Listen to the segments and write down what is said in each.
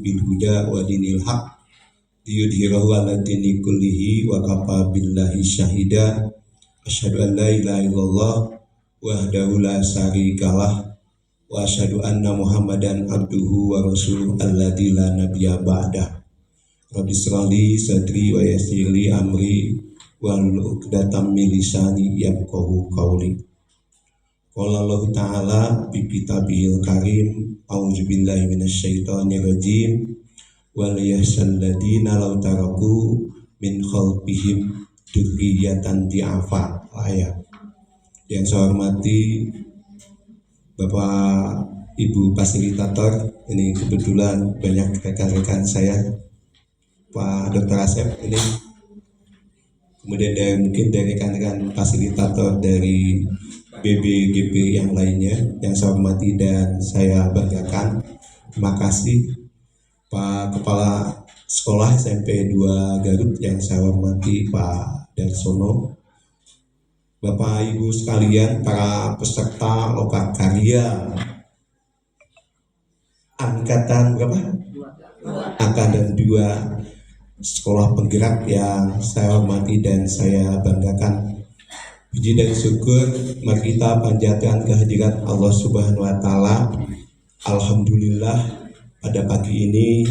bil huda wa dinil haq liyudhhirahu 'ala dini kullihi wa kafa billahi syahida. Asyhadu an la ilaha illallah wahdahu la syarikalah wa asyhadu anna Muhammadan abduhu wa rasuluhu alladzi la nabiyya ba'dah. Rabbi shrahli sadri wa yassirli amri wahlul 'uqdatam min lisani yafqahu qawli. Qala Allah Ta'ala bi kitabihil karim, a'udzubillahi minasyaitonir rajim, wal yahsal ladina law taraku min khalfihim dzurriyyatan di'afa. Ayat yang saya hormati Bapak Ibu fasilitator, ini kebetulan banyak rekan-rekan saya, Pak Dr. Asep ini, kemudian mungkin dari rekan-rekan fasilitator dari BBGP yang lainnya yang saya hormati dan saya banggakan. Terima kasih Pak Kepala Sekolah SMP 2 Garut yang saya hormati Pak Darsono, Bapak Ibu sekalian, para peserta lokakarya angkatan berapa? Angkatan 2 sekolah penggerak yang saya hormati dan saya banggakan. Puji dan syukur mari kita panjatkan kehadirat Allah Subhanahu wa Ta'ala. Alhamdulillah pada pagi ini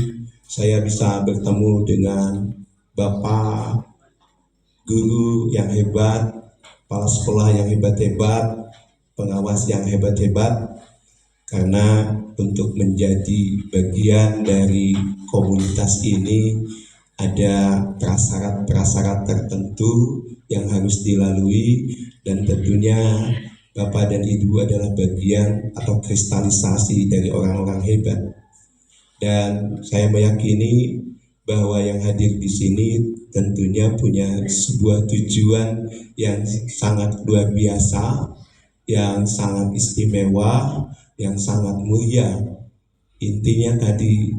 saya bisa bertemu dengan Bapak guru yang hebat, kepala sekolah yang hebat-hebat, pengawas yang hebat-hebat, karena untuk menjadi bagian dari komunitas ini ada prasyarat-prasyarat tertentu yang harus dilalui, dan tentunya Bapak dan Ibu adalah bagian atau kristalisasi dari orang-orang hebat. Dan saya meyakini bahwa yang hadir di sini tentunya punya sebuah tujuan yang sangat luar biasa, yang sangat istimewa, yang sangat mulia. Intinya tadi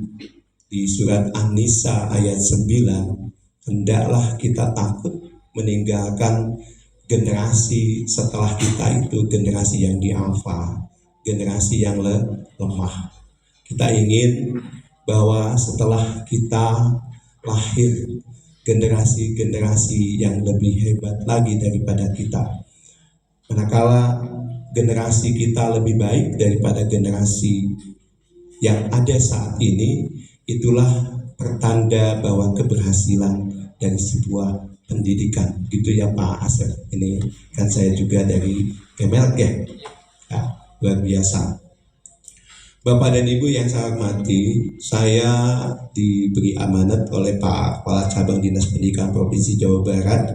di surat An-Nisa ayat 9, hendaklah kita takut meninggalkan generasi setelah kita itu generasi yang dialfa, generasi yang lemah. Kita ingin bahwa setelah kita lahir generasi-generasi yang lebih hebat lagi daripada kita. Manakala generasi kita lebih baik daripada generasi yang ada saat ini, itulah pertanda bahwa keberhasilan dari sebuah pendidikan. Gitu ya Pak Asep. Ini kan saya juga dari Kemelk ya. Luar biasa. Bapak dan Ibu yang saya hormati, saya diberi amanat oleh Pak Kepala Cabang Dinas Pendidikan Provinsi Jawa Barat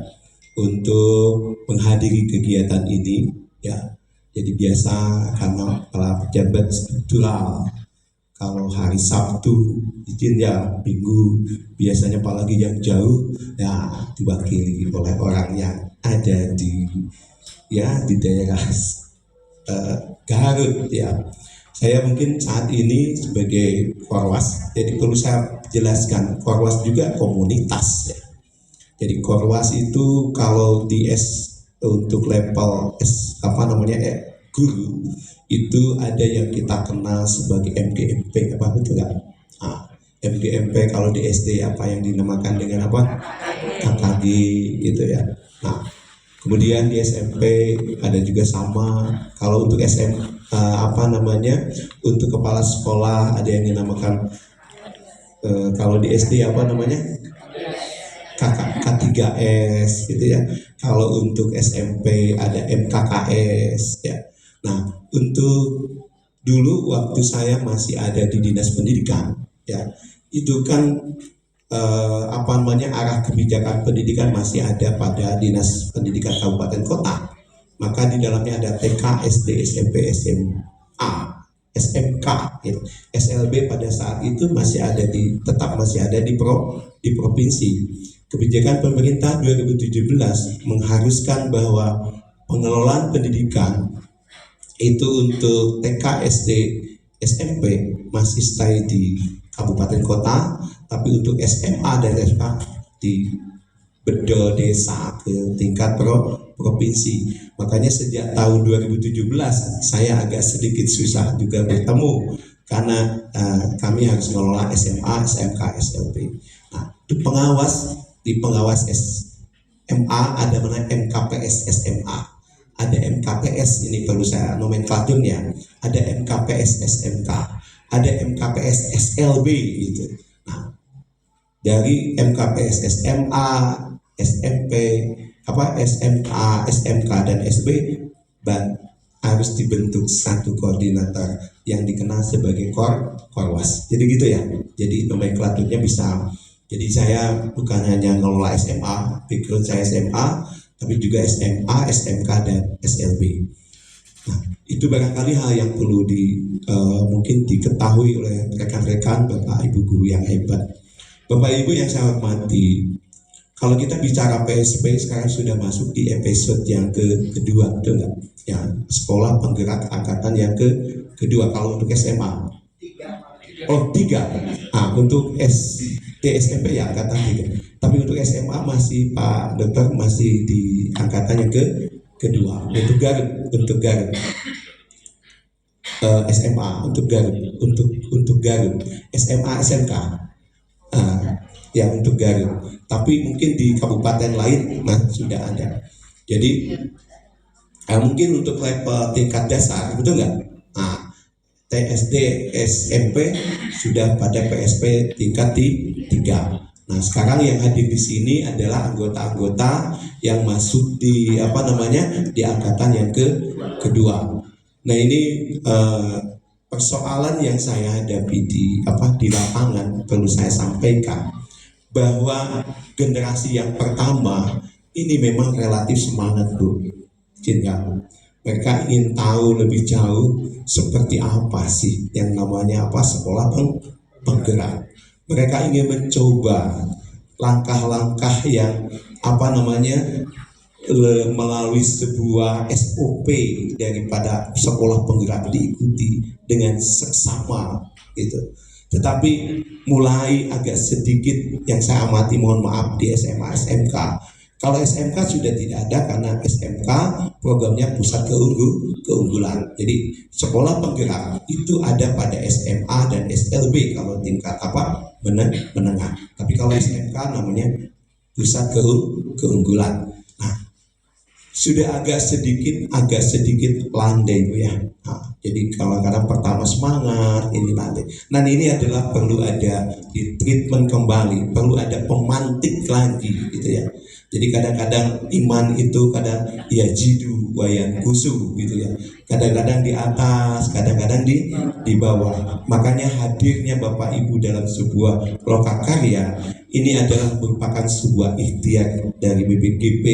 untuk menghadiri kegiatan ini ya. Jadi biasa karena para pejabat struktural, kalau hari Sabtu izin ya, Minggu biasanya apalagi yang jauh ya diwakili oleh orang yang ada di daerah Garut ya. Saya mungkin saat ini sebagai Korwas, jadi perlu saya jelaskan, Korwas juga komunitas ya. Jadi Korwas itu kalau di untuk level guru itu ada yang kita kenal sebagai MGMP, apa betul kan? MGMP kalau di SD apa yang dinamakan dengan apa? KKG gitu ya. Nah, kemudian di SMP ada juga sama. Kalau untuk untuk kepala sekolah ada yang dinamakan kalau di SD apa namanya? K3S gitu ya. Kalau untuk SMP ada MKKS ya. Nah, untuk dulu waktu saya masih ada di Dinas Pendidikan ya, itu kan arah kebijakan pendidikan masih ada pada Dinas Pendidikan Kabupaten Kota. Maka di dalamnya ada TK, SD, SMP, SMA, SMK, ya. SLB pada saat itu tetap masih ada di provinsi. Kebijakan pemerintah 2017 mengharuskan bahwa pengelolaan pendidikan itu untuk TK, SD, SMP masih stay di kabupaten kota, tapi untuk SMA dan SMK di bedo desa ke tingkat provinsi. Makanya sejak tahun 2017 saya agak sedikit susah juga bertemu karena kami harus mengelola SMA, SMK, SLB. Nah, di pengawas SMA ada mana MKPS SMA, ada MKPS, ini perlu saya nomenklaturnya, ada MKPS SMK, ada MKPS SLB gitu. Nah, dari MKPS SMA, SMP, SMA, SMK dan SB harus dibentuk satu koordinator yang dikenal sebagai Korwas. Jadi gitu ya. Jadi nomenklaturnya bisa. Jadi saya bukan hanya ngelola SMA, background saya SMA, tapi juga SMA, SMK dan SLB. Nah, itu barangkali hal yang perlu mungkin diketahui oleh rekan-rekan Bapak Ibu guru yang hebat. Bapak Ibu yang saya hormati, kalau kita bicara PSP sekarang sudah masuk di episode yang kedua, betul nggak? Ya, sekolah penggerak angkatan yang kedua. Kalau untuk SMA, oh 3. Nah, untuk SD SMP ya angkatan 3. Tapi untuk SMA masih Pak Dokter masih di angkatan yang kedua. Untuk Garut. SMA untuk Garut. SMA SMK. Ya untuk Garut. Tapi mungkin di kabupaten lain sudah ada. Jadi mungkin untuk level tingkat dasar, betul nggak? Nah, TSD, SMP sudah pada PSP tingkat 3. Nah, sekarang yang hadir di sini adalah anggota-anggota yang masuk di di angkatan yang kedua. Nah, ini persoalan yang saya hadapi di lapangan, perlu saya sampaikan bahwa generasi yang pertama ini memang relatif semangat, Bu. Mereka ingin tahu lebih jauh seperti apa sih yang namanya sekolah penggerak. Mereka ingin mencoba langkah-langkah yang melalui sebuah SOP daripada sekolah penggerak diikuti dengan seksama gitu. Tetapi mulai agak sedikit yang saya amati, mohon maaf, di SMA, SMK. Kalau SMK sudah tidak ada karena SMK programnya pusat keunggulan. Jadi sekolah penggerak itu ada pada SMA dan SLB kalau tingkat menengah. Tapi kalau SMK namanya pusat keunggulan. Nah, sudah agak sedikit landai, Bu ya. Nah, jadi kalau kadang pertama semangat, ini landai. Nah, ini adalah perlu ada di treatment kembali, perlu ada pemantik lagi gitu ya. Jadi kadang-kadang iman itu kadang ya jidu wayan kusu gitu ya. Kadang-kadang di atas, kadang-kadang di bawah. Makanya hadirnya Bapak Ibu dalam sebuah lokakarya ini adalah merupakan sebuah ikhtiar dari BPGP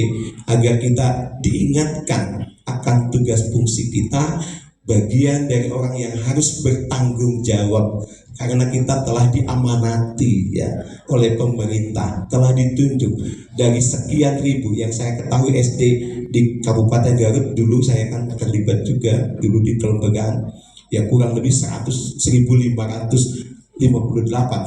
agar kita diingatkan akan tugas fungsi kita, bagian dari orang yang harus bertanggung jawab karena kita telah diamanati ya oleh pemerintah, telah ditunjuk dari sekian ribu yang saya ketahui SD di Kabupaten Garut dulu saya kan terlibat juga dulu di kelembagaan ya kurang lebih 1558.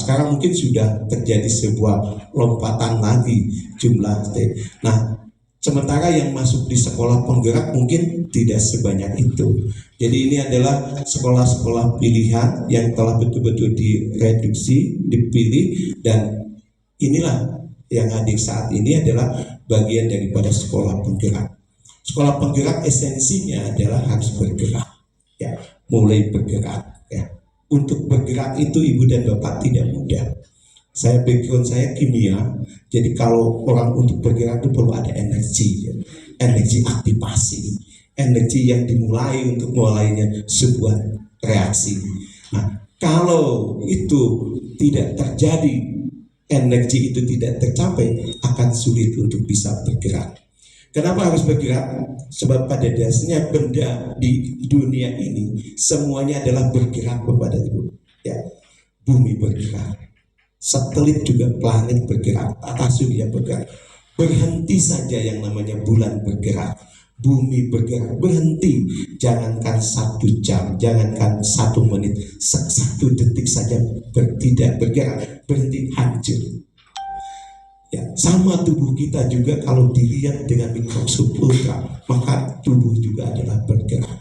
Sekarang mungkin sudah terjadi sebuah lompatan lagi jumlah SD. Nah, sementara yang masuk di sekolah penggerak mungkin tidak sebanyak itu. Jadi ini adalah sekolah-sekolah pilihan yang telah betul-betul direduksi, dipilih, dan inilah yang hadir saat ini adalah bagian daripada sekolah penggerak. Sekolah penggerak esensinya adalah harus bergerak, ya, mulai bergerak. Ya. Untuk bergerak itu Ibu dan Bapak tidak mudah. Background saya kimia, jadi kalau orang untuk bergerak itu perlu ada energi, ya. Energi aktivasi, energi yang dimulai untuk mulainya sebuah reaksi. Nah, kalau itu tidak terjadi, energi itu tidak tercapai, akan sulit untuk bisa bergerak. Kenapa harus bergerak? Sebab pada dasarnya benda di dunia ini semuanya adalah bergerak kepada Ibu. Ya, bumi bergerak. Satelit juga planet bergerak, tata surya bergerak. Berhenti saja yang namanya bulan bergerak, bumi bergerak, berhenti. Jangankan 1 jam, jangankan 1 menit, 1 detik saja tidak bergerak, berhenti, hancur. Ya, sama tubuh kita juga kalau dilihat dengan mikroskop ultra, maka tubuh juga adalah bergerak.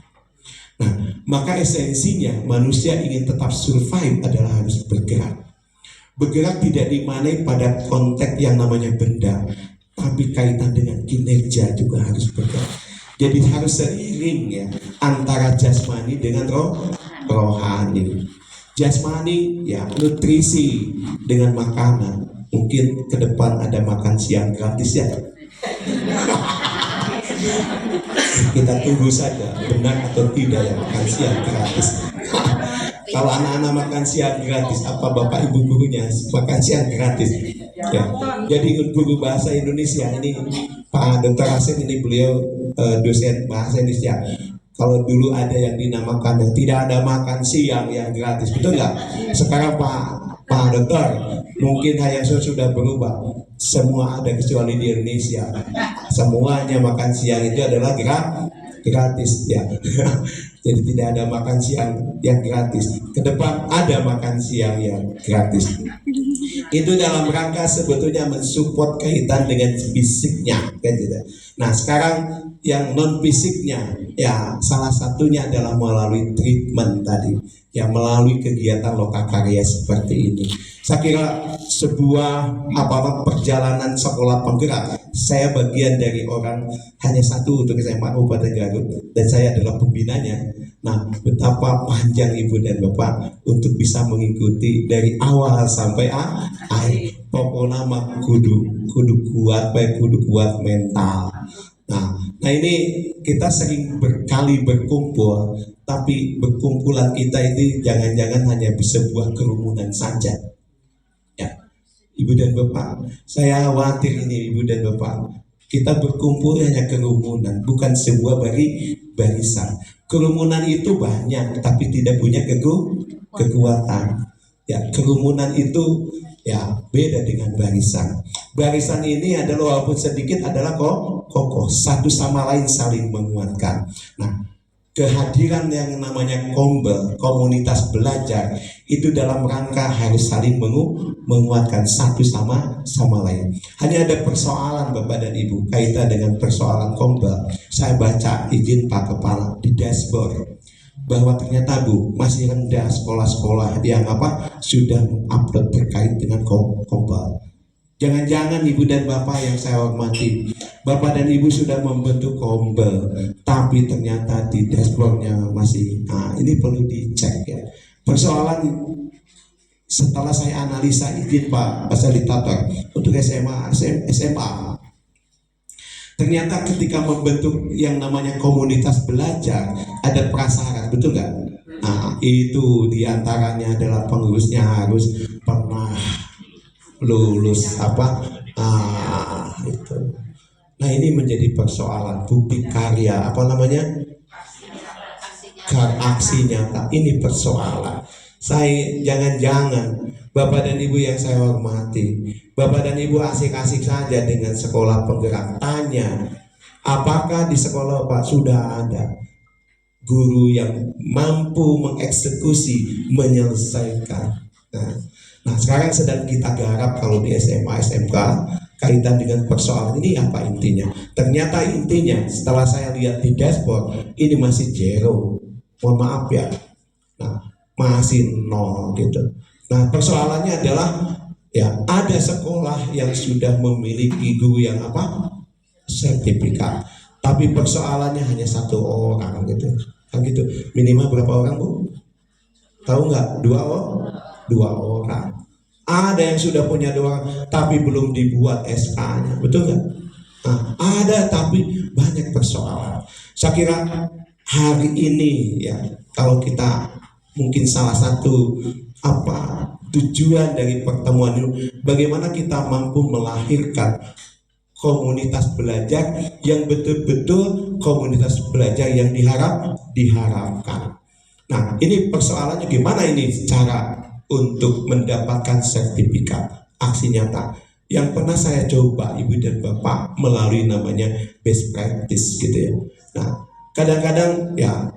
Nah, Maka esensinya manusia ingin tetap survive adalah harus bergerak. Bergerak tidak dimaknai pada konteks yang namanya benda, tapi kaitan dengan kinerja juga harus bergerak. Jadi harus seiring ya antara jasmani dengan rohani. Jasmani ya nutrisi dengan makanan. Mungkin ke depan ada makan siang gratis ya. Kita tunggu saja benar atau tidak ya makan siang gratis. Kalau anak-anak makan siang gratis, apa bapak ibu gurunya makan siang gratis? Ya. Jadi guru bahasa Indonesia ini Pak Dr. Hasim ini beliau dosen bahasa Indonesia. Kalau dulu ada yang dinamakan yang tidak ada makan siang yang gratis, betul nggak? Sekarang Pak Dokter, mungkin Hayaso sudah berubah. Semua ada kecuali di Indonesia. Semuanya makan siang itu adalah gratis ya. Jadi tidak ada makan siang yang gratis. Ke depan ada makan siang yang gratis. Itu dalam rangka sebetulnya mensupport kaitan dengan fisiknya kan gitu. Nah sekarang yang non fisiknya ya salah satunya adalah melalui treatment tadi ya, melalui kegiatan lokakarya seperti ini. Saya kira sebuah perjalanan sekolah penggerak. Saya bagian dari orang hanya satu untuk SMA Kabupaten Garut dan saya adalah pembinanya. Nah, betapa panjang Ibu dan Bapak untuk bisa mengikuti dari awal sampai akhir. Pokoknya mah kudu kuat mental. Nah ini kita sering berkali berkumpul, tapi berkumpulan kita ini jangan-jangan hanya sebuah kerumunan saja. Ya, Ibu dan Bapak, saya khawatir ini Ibu dan Bapak, kita berkumpul hanya kerumunan, bukan sebuah barisan. Kerumunan itu banyak, tapi tidak punya kekuatan. Ya, kerumunan itu ya beda dengan barisan. Barisan ini adalah walaupun sedikit adalah kokoh, satu sama lain saling menguatkan. Nah, kehadiran yang namanya kombel, komunitas belajar, itu dalam rangka harus saling menguatkan satu sama lain. Hanya ada persoalan Bapak dan Ibu kaitan dengan persoalan kombel. Saya baca izin Pak Kepala di dashboard bahwa ternyata masih rendah sekolah-sekolah yang sudah mengupload terkait dengan kombel. Jangan-jangan Ibu dan Bapak yang saya hormati, Bapak dan Ibu sudah membentuk kombel, tapi ternyata di dashboardnya masih, ini perlu dicek ya. Persoalan setelah saya analisa izin Pak Fasilitator untuk SMA, ternyata ketika membentuk yang namanya komunitas belajar ada prasyarat, betul nggak? Nah itu diantaranya adalah pengurusnya harus pernah lulus itu. Nah ini menjadi persoalan bukti karya aksi nyata, ini persoalan. Saya jangan-jangan Bapak dan Ibu yang saya hormati, Bapak dan Ibu asik-asik saja dengan sekolah penggerak. Tanya, apakah di sekolah Bapak sudah ada guru yang mampu mengeksekusi, menyelesaikan? Nah sekarang sedang kita garap kalau di SMA, SMK kaitan dengan persoalan ini apa intinya. Ternyata intinya setelah saya lihat di dashboard ini masih zero, mohon maaf ya, nah masih nol gitu. Nah persoalannya adalah ya ada sekolah yang sudah memiliki guru yang sertifikat, tapi persoalannya hanya satu orang gitu kan gitu. Minimal berapa orang Bu? Tahu nggak? Dua orang. Ada yang sudah punya 2 orang tapi belum dibuat SK-nya, betul nggak? Nah, ada tapi banyak persoalan. Saya kira hari ini ya kalau kita mungkin salah satu tujuan dari pertemuan ini bagaimana kita mampu melahirkan komunitas belajar yang betul-betul komunitas belajar yang diharapkan. Nah, ini persoalannya gimana ini cara untuk mendapatkan sertifikat aksi nyata yang pernah saya coba Ibu dan Bapak melalui namanya best practice gitu ya. Nah, kadang-kadang ya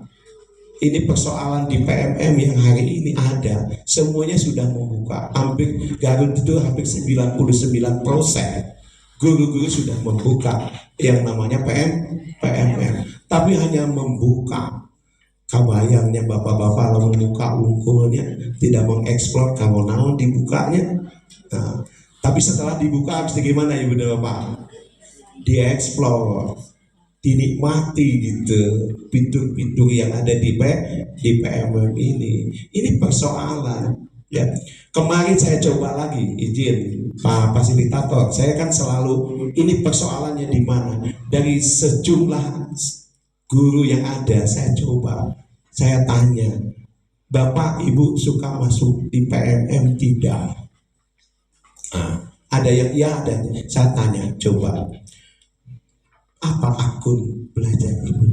ini persoalan di PMM yang hari ini ada, semuanya sudah membuka. Hampir Garut itu hampir 99% guru-guru sudah membuka yang namanya PMM, tapi hanya membuka. Kabayangnya bapak-bapak lamun buka unggulnya tidak mengeksplor kamu naon dibukanya. Nah, tapi setelah dibuka habis gimana ibu dan bapak? Dieksplor, dinikmati gitu fitur-fitur yang ada di PMM ini. Ini persoalan ya. Kemarin saya coba lagi izin Pak Fasilitator, saya kan selalu ini persoalannya di mana dari sejumlah guru yang ada, saya coba, saya tanya, Bapak Ibu suka masuk di PMM tidak? Nah, ada yang iya, ada. Saya tanya, coba, apa akun belajar Ibu?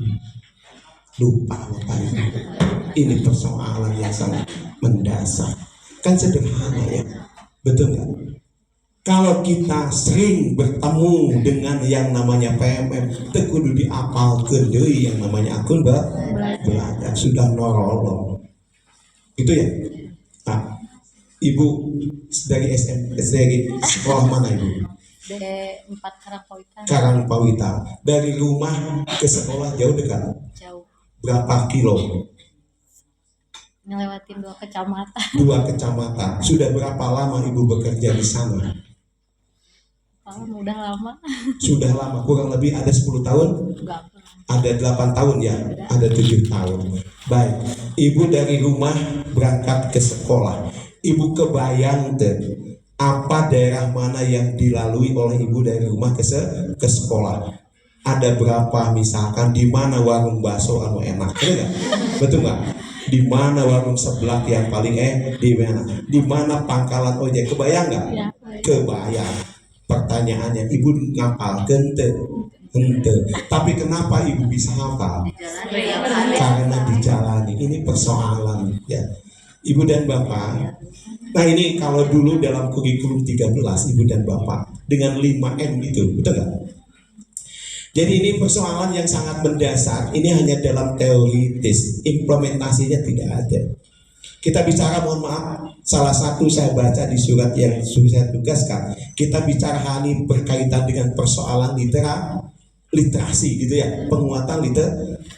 Lupa Bapak Ibu. Ini persoalan yang sangat mendasar. Kan sederhana ya, betul nggak? Kalau kita sering bertemu dengan yang namanya PMM, kudu diapalkeun deui yang namanya akun belajar sudah norol. Itu ya. Nah, Ibu dari dari sekolah mana Ibu? D4 Karangpawita. Karangpawita. Dari rumah ke sekolah jauh dekat? Jauh. Berapa kilo? Ngelewatin 2 kecamatan. 2 kecamatan. Sudah berapa lama Ibu bekerja di sana? Udah lama. Sudah lama, kurang lebih ada 10 tahun? Enggak. Ada 8 tahun ya? Ada 7 tahun. Baik, Ibu dari rumah berangkat ke sekolah. Ibu kebayang apa daerah mana yang dilalui oleh Ibu dari rumah ke sekolah? Ada berapa misalkan di mana warung bakso anu enak? Betul nggak? Di mana warung seblak yang paling di mana? Di mana pangkalan ojek? Kebayang nggak? Ya. Kebayang. Pertanyaannya, Ibu ngapal gente? Tapi kenapa Ibu bisa hafal? Karena dijalani. Ini persoalan ya. Ibu dan Bapak. Nah ini kalau dulu dalam kurikulum 13 Ibu dan Bapak dengan 5M itu, betul nggak? Jadi ini persoalan yang sangat mendasar. Ini hanya dalam teoritis, implementasinya tidak ada. Kita bicara, mohon maaf, salah satu saya baca di surat yang sudah saya tugaskan, kita bicara hal ini berkaitan dengan persoalan literasi gitu ya, penguatan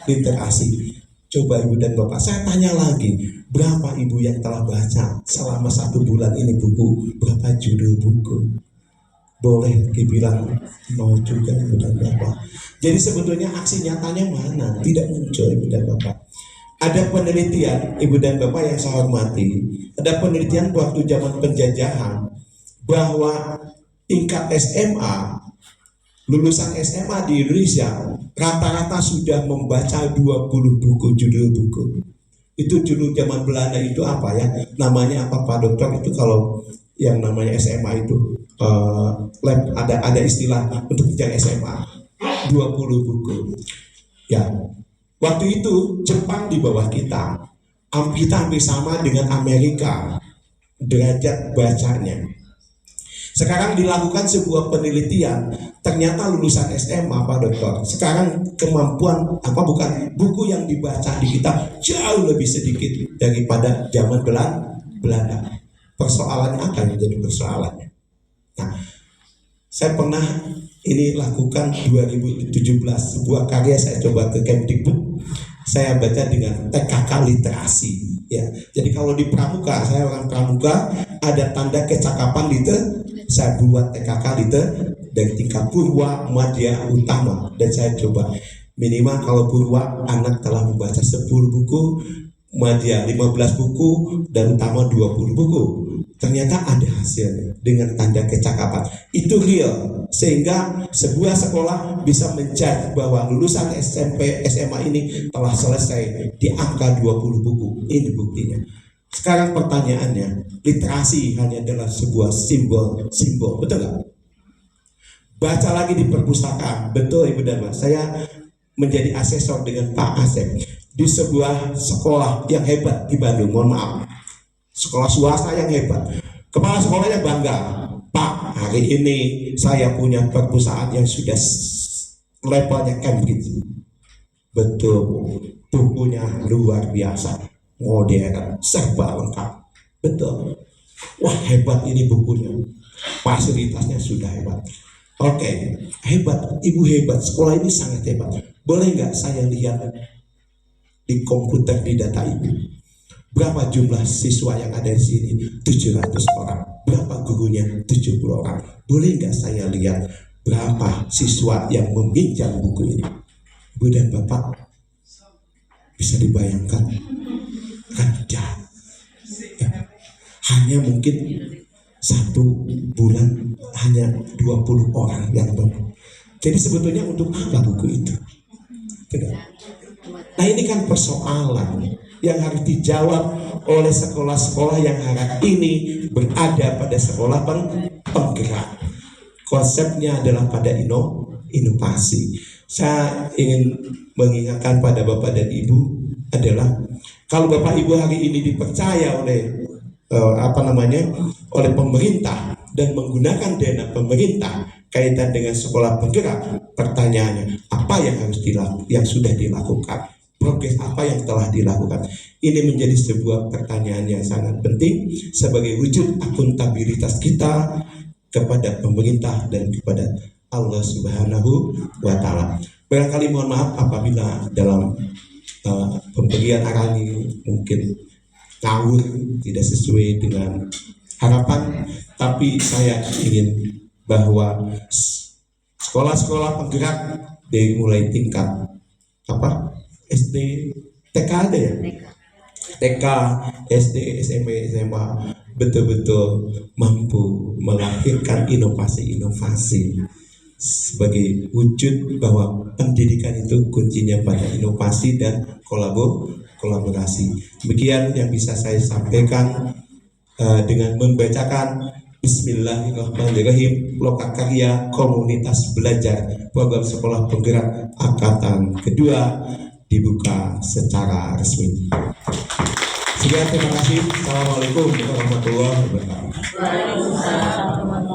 literasi. Coba Ibu dan Bapak, saya tanya lagi, berapa Ibu yang telah baca selama 1 bulan ini buku, berapa judul buku? Boleh dibilang mau juga Ibu dan Bapak. Jadi sebetulnya aksi nyatanya mana? Tidak muncul Ibu dan Bapak. Ada penelitian, Ibu dan Bapak yang saya hormati, ada penelitian waktu zaman penjajahan bahwa tingkat SMA, lulusan SMA di Indonesia rata-rata sudah membaca 20 buku, judul buku. Itu judul zaman Belanda itu apa ya? Namanya apa Pak Dokter? Itu kalau yang namanya SMA itu ada istilah untuk jenjang SMA 20 buku. Ya. Waktu itu Jepang di bawah kita hampir sama dengan Amerika derajat bacanya. Sekarang dilakukan sebuah penelitian, ternyata lulusan SMA Pak Dokter, sekarang kemampuan buku yang dibaca di kita jauh lebih sedikit daripada zaman Belanda. Persoalannya apa yang jadi persoalannya? Nah, saya pernah ini lakukan 2017 sebuah karya, saya coba ke Kemdikbud, saya baca dengan TKK literasi ya. Jadi kalau di pramuka, saya orang pramuka, ada tanda kecakapan saya buat TKK dari tingkat purwa, madya, utama, dan saya coba minimal kalau purwa anak telah membaca 10 buku, madya 15 buku, dan utama 20 buku. Ternyata ada hasil dengan tanda kecakapan. Itu real, sehingga sebuah sekolah bisa menjudge bahwa lulusan SMP, SMA ini telah selesai di angka 20 buku. Ini buktinya. Sekarang pertanyaannya, literasi hanya adalah sebuah simbol, betul nggak? Baca lagi di perpustakaan, betul Ibu dan Mas. Saya menjadi asesor dengan Pak Asep di sebuah sekolah yang hebat di Bandung, mohon maaf, sekolah swasta yang hebat. Kepala sekolahnya bangga, Pak, hari ini saya punya perpustakaan yang sudah levelnya Cambridge. Betul, bukunya luar biasa, modern, serba lengkap. Betul, wah hebat ini bukunya, fasilitasnya sudah hebat. Oke, hebat, Ibu hebat, sekolah ini sangat hebat. Boleh nggak saya lihat di komputer, di data Ibu. Berapa jumlah siswa yang ada di sini? 700 orang. Berapa gurunya? 70 orang. Boleh nggak saya lihat berapa siswa yang meminjam buku ini? Bu dan Bapak, bisa dibayangkan? Ada. Ya. Hanya mungkin 1 bulan hanya 20 orang yang bawa. Jadi sebetulnya untuk apa buku itu? Tidak. Nah ini kan persoalan yang harus dijawab oleh sekolah-sekolah yang hari ini berada pada sekolah penggerak. Konsepnya adalah pada inovasi. Saya ingin mengingatkan pada Bapak dan Ibu adalah kalau Bapak Ibu hari ini dipercaya oleh oleh pemerintah dan menggunakan dana pemerintah kaitan dengan sekolah penggerak, pertanyaannya apa yang harus yang sudah dilakukan? Progres apa yang telah dilakukan? Ini menjadi sebuah pertanyaan yang sangat penting sebagai wujud akuntabilitas kita kepada pemerintah dan kepada Allah Subhanahu wa Ta'ala. Barangkali mohon maaf apabila dalam pemberian arahan ini mungkin ngawur, tidak sesuai dengan harapan, tapi saya ingin bahwa sekolah-sekolah penggerak dari mulai tingkat SD, TK ada ya? TK, SD, SMP, SMA betul-betul mampu melahirkan inovasi-inovasi sebagai wujud bahwa pendidikan itu kuncinya pada inovasi dan kolaborasi. Demikian yang bisa saya sampaikan dengan membacakan Bismillahirrahmanirrahim, Lokakarya Komunitas Belajar Program Sekolah Penggerak Angkatan Kedua dibuka secara resmi. Sekian, terima kasih. Assalamualaikum warahmatullahi wabarakatuh.